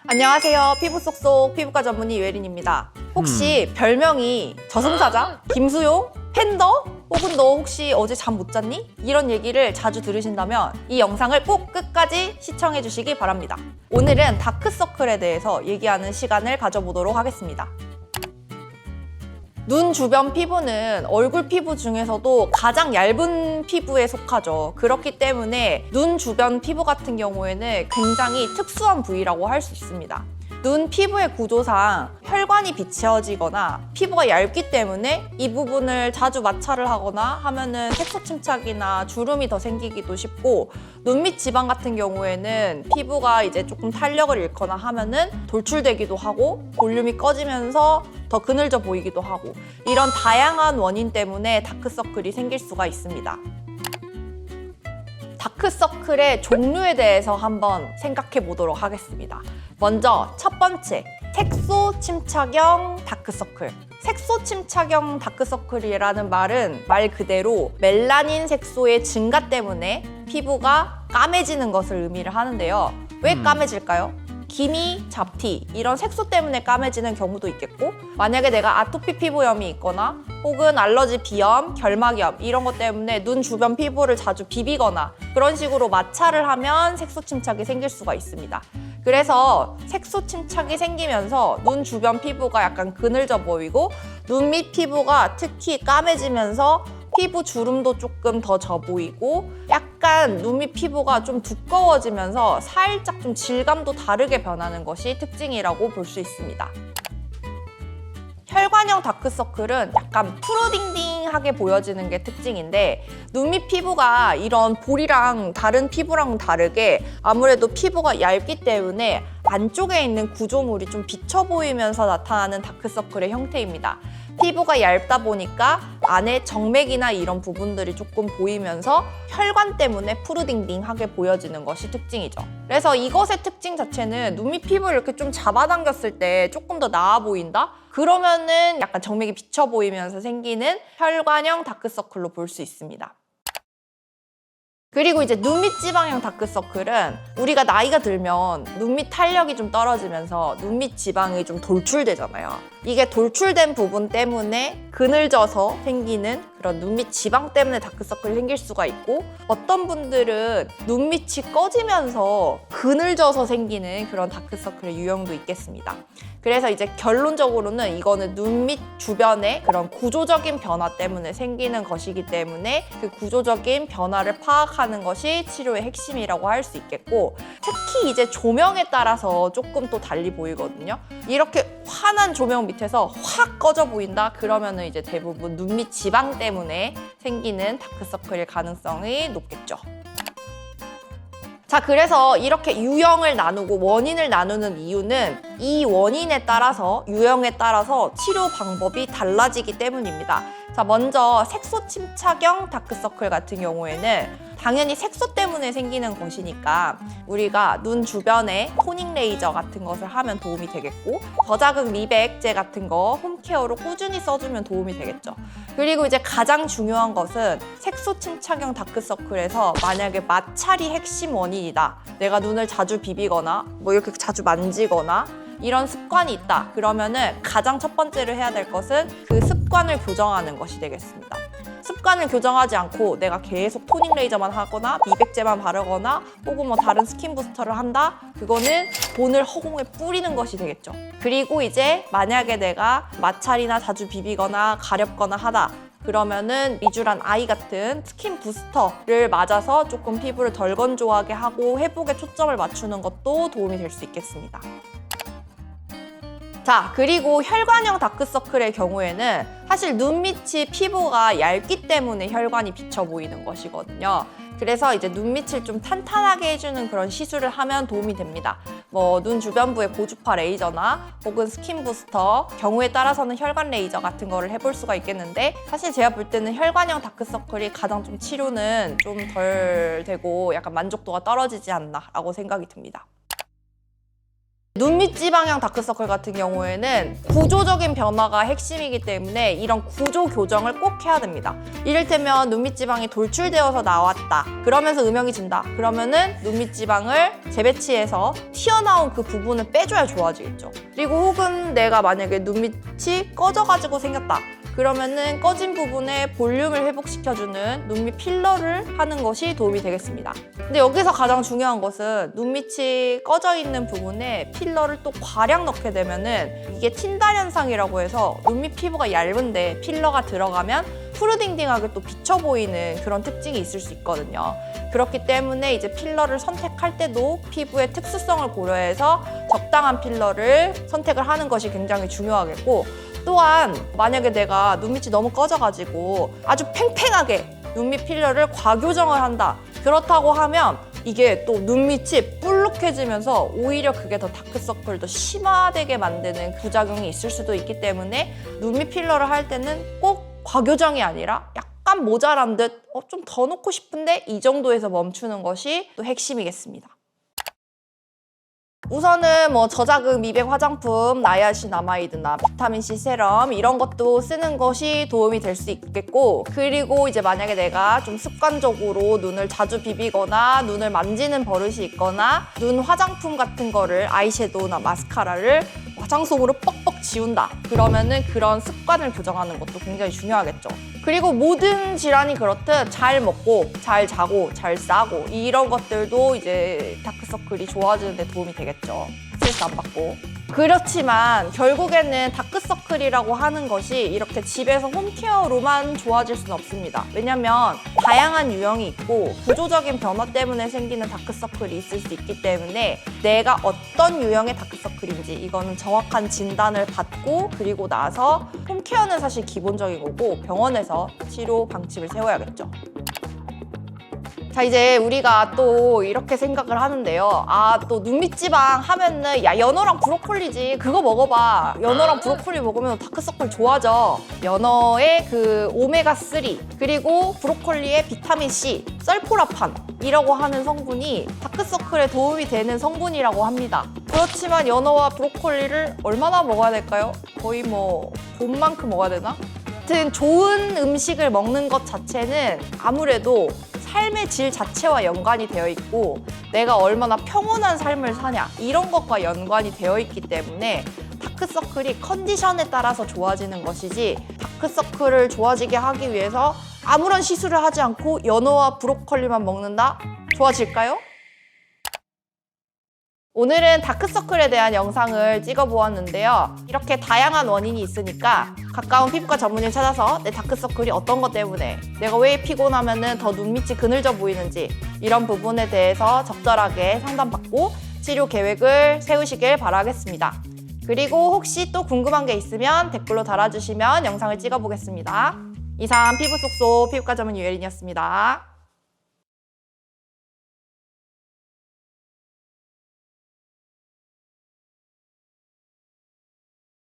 안녕하세요. 피부 쏙쏙 피부과 전문의 유혜린입니다. 혹시 별명이 저승사자, 김수용, 팬더, 혹은 너 혹시 어제 잠 못 잤니? 이런 얘기를 자주 들으신다면 이 영상을 꼭 끝까지 시청해 주시기 바랍니다. 오늘은 다크서클에 대해서 얘기하는 시간을 가져보도록 하겠습니다. 눈 주변 피부는 얼굴 피부 중에서도 가장 얇은 피부에 속하죠. 그렇기 때문에 눈 주변 피부 같은 경우에는 굉장히 특수한 부위라고 할 수 있습니다. 눈 피부의 구조상 혈관이 비치어지거나 피부가 얇기 때문에 이 부분을 자주 마찰을 하거나 하면은 색소 침착이나 주름이 더 생기기도 쉽고, 눈 밑 지방 같은 경우에는 피부가 이제 조금 탄력을 잃거나 하면은 돌출되기도 하고 볼륨이 꺼지면서 더 그늘져 보이기도 하고, 이런 다양한 원인 때문에 다크서클이 생길 수가 있습니다. 다크서클의 종류에 대해서 한번 생각해 보도록 하겠습니다. 먼저 첫 번째, 색소 침착형 다크서클. 색소 침착형 다크서클이라는 말은 말 그대로 멜라닌 색소의 증가 때문에 피부가 까매지는 것을 의미를 하는데요. 왜 까매질까요? 기미, 잡티 이런 색소 때문에 까매지는 경우도 있겠고, 만약에 내가 아토피 피부염이 있거나 혹은 알러지 비염, 결막염 이런 것 때문에 눈 주변 피부를 자주 비비거나 그런 식으로 마찰을 하면 색소 침착이 생길 수가 있습니다. 그래서 색소 침착이 생기면서 눈 주변 피부가 약간 그늘져 보이고 눈 밑 피부가 특히 까매지면서 피부 주름도 조금 더 져 보이고 약간 눈 밑 피부가 좀 두꺼워지면서 살짝 좀 질감도 다르게 변하는 것이 특징이라고 볼 수 있습니다. 혈관형 다크서클은 약간 푸르딩딩하게 보여지는 게 특징인데, 눈 밑 피부가 이런 볼이랑 다른 피부랑 다르게 아무래도 피부가 얇기 때문에 안쪽에 있는 구조물이 좀 비쳐 보이면서 나타나는 다크서클의 형태입니다. 피부가 얇다 보니까 안에 정맥이나 이런 부분들이 조금 보이면서 혈관 때문에 푸르딩딩하게 보여지는 것이 특징이죠. 그래서 이것의 특징 자체는 눈 밑 피부를 이렇게 좀 잡아당겼을 때 조금 더 나아 보인다? 그러면은 약간 정맥이 비쳐 보이면서 생기는 혈관형 다크서클로 볼 수 있습니다. 그리고 이제 눈 밑 지방형 다크서클은 우리가 나이가 들면 눈 밑 탄력이 좀 떨어지면서 눈 밑 지방이 좀 돌출되잖아요. 이게 돌출된 부분 때문에 그늘져서 생기는 그런 눈 밑 지방 때문에 다크서클이 생길 수가 있고, 어떤 분들은 눈 밑이 꺼지면서 그늘져서 생기는 그런 다크서클의 유형도 있겠습니다. 그래서 이제 결론적으로는 이거는 눈 밑 주변의 그런 구조적인 변화 때문에 생기는 것이기 때문에 그 구조적인 변화를 파악하는 것이 치료의 핵심이라고 할 수 있겠고, 특히 이제 조명에 따라서 조금 또 달리 보이거든요. 이렇게 환한 조명 밑에서 확 꺼져 보인다? 그러면은 이제 대부분 눈 밑 지방 때문에 생기는 다크서클일 가능성이 높겠죠. 자, 그래서 이렇게 유형을 나누고 원인을 나누는 이유는 이 원인에 따라서, 유형에 따라서 치료 방법이 달라지기 때문입니다. 자, 먼저 색소 침착형 다크서클 같은 경우에는 당연히 색소 때문에 생기는 것이니까 우리가 눈 주변에 토닝 레이저 같은 것을 하면 도움이 되겠고, 저자극 미백제 같은 거 홈케어로 꾸준히 써주면 도움이 되겠죠. 그리고 이제 가장 중요한 것은 색소 침착형 다크서클에서 만약에 마찰이 핵심 원인이다, 내가 눈을 자주 비비거나 뭐 이렇게 자주 만지거나 이런 습관이 있다, 그러면은 가장 첫 번째로 해야 될 것은 그 습관을 교정하는 것이 되겠습니다. 습관을 교정하지 않고 내가 계속 토닝 레이저만 하거나 미백제만 바르거나 혹은 뭐 다른 스킨 부스터를 한다? 그거는 돈을 허공에 뿌리는 것이 되겠죠. 그리고 이제 만약에 내가 마찰이나 자주 비비거나 가렵거나 하다, 그러면은 미주란 아이 같은 스킨 부스터를 맞아서 조금 피부를 덜 건조하게 하고 회복에 초점을 맞추는 것도 도움이 될 수 있겠습니다. 자, 그리고 혈관형 다크서클의 경우에는 사실 눈 밑이 피부가 얇기 때문에 혈관이 비쳐 보이는 것이거든요. 그래서 이제 눈 밑을 좀 탄탄하게 해주는 그런 시술을 하면 도움이 됩니다. 뭐 눈 주변부에 고주파 레이저나 혹은 스킨 부스터, 경우에 따라서는 혈관 레이저 같은 거를 해볼 수가 있겠는데, 사실 제가 볼 때는 혈관형 다크서클이 가장 좀 치료는 좀 덜 되고 약간 만족도가 떨어지지 않나 라고 생각이 듭니다. 눈밑 지방형 다크서클 같은 경우에는 구조적인 변화가 핵심이기 때문에 이런 구조 교정을 꼭 해야 됩니다. 이를테면 눈밑 지방이 돌출되어서 나왔다. 그러면서 음영이 진다. 그러면은 눈밑 지방을 재배치해서 튀어나온 그 부분을 빼줘야 좋아지겠죠. 그리고 혹은 내가 만약에 눈밑이 꺼져가지고 생겼다. 그러면은 꺼진 부분에 볼륨을 회복시켜주는 눈밑 필러를 하는 것이 도움이 되겠습니다. 근데 여기서 가장 중요한 것은 눈밑이 꺼져 있는 부분에 필러를 또 과량 넣게 되면은 이게 틴달 현상이라고 해서 눈밑 피부가 얇은데 필러가 들어가면 푸르딩딩하게 또 비쳐 보이는 그런 특징이 있을 수 있거든요. 그렇기 때문에 이제 필러를 선택할 때도 피부의 특수성을 고려해서 적당한 필러를 선택을 하는 것이 굉장히 중요하겠고, 또한 만약에 내가 눈밑이 너무 꺼져가지고 아주 팽팽하게 눈밑 필러를 과교정을 한다. 그렇다고 하면 이게 또 눈밑이 볼록해지면서 오히려 그게 더 다크서클을 더 심화되게 만드는 부작용이 있을 수도 있기 때문에 눈밑 필러를 할 때는 꼭 과교정이 아니라 약간 모자란 듯 좀 더 넣고 싶은데 이 정도에서 멈추는 것이 또 핵심이겠습니다. 우선은 뭐 저자극 미백 화장품, 나이아신아마이드나 비타민C 세럼 이런 것도 쓰는 것이 도움이 될 수 있겠고, 그리고 이제 만약에 내가 좀 습관적으로 눈을 자주 비비거나 눈을 만지는 버릇이 있거나 눈 화장품 같은 거를 아이섀도우나 마스카라를 화장솜으로 뻑뻑 지운다. 그러면은 그런 습관을 교정하는 것도 굉장히 중요하겠죠. 그리고 모든 질환이 그렇듯 잘 먹고 잘 자고 잘 싸고 이런 것들도 이제 다크서클이 좋아지는 데 도움이 되겠죠. 스트레스 안 받고. 그렇지만 결국에는 다크서클이라고 하는 것이 이렇게 집에서 홈케어로만 좋아질 수는 없습니다. 왜냐면 다양한 유형이 있고 구조적인 변화 때문에 생기는 다크서클이 있을 수 있기 때문에 내가 어떤 유형의 다크서클인지 이거는 정확한 진단을 받고 그리고 나서 홈케어는 사실 기본적인 거고 병원에서 치료 방침을 세워야겠죠. 자, 이제 우리가 또 이렇게 생각을 하는데요. 또 눈밑 지방 하면은 야, 연어랑 브로콜리지. 그거 먹어봐. 연어랑 브로콜리 먹으면 다크서클 좋아져. 연어의 그 오메가3 그리고 브로콜리의 비타민C, 썰포라판이라고 하는 성분이 다크서클에 도움이 되는 성분이라고 합니다. 그렇지만 연어와 브로콜리를 얼마나 먹어야 될까요? 거의 뭐 봄만큼 먹어야 되나? 아무튼 좋은 음식을 먹는 것 자체는 아무래도 삶의 질 자체와 연관이 되어 있고 내가 얼마나 평온한 삶을 사냐 이런 것과 연관이 되어 있기 때문에 다크서클이 컨디션에 따라서 좋아지는 것이지 다크서클을 좋아지게 하기 위해서 아무런 시술을 하지 않고 연어와 브로콜리만 먹는다? 좋아질까요? 오늘은 다크서클에 대한 영상을 찍어보았는데요. 이렇게 다양한 원인이 있으니까 가까운 피부과 전문의를 찾아서 내 다크서클이 어떤 것 때문에 내가 왜 피곤하면 더 눈밑이 그늘져 보이는지 이런 부분에 대해서 적절하게 상담받고 치료 계획을 세우시길 바라겠습니다. 그리고 혹시 또 궁금한 게 있으면 댓글로 달아주시면 영상을 찍어보겠습니다. 이상 피부 쏙쏙 피부과 전문의 유혜린이었습니다.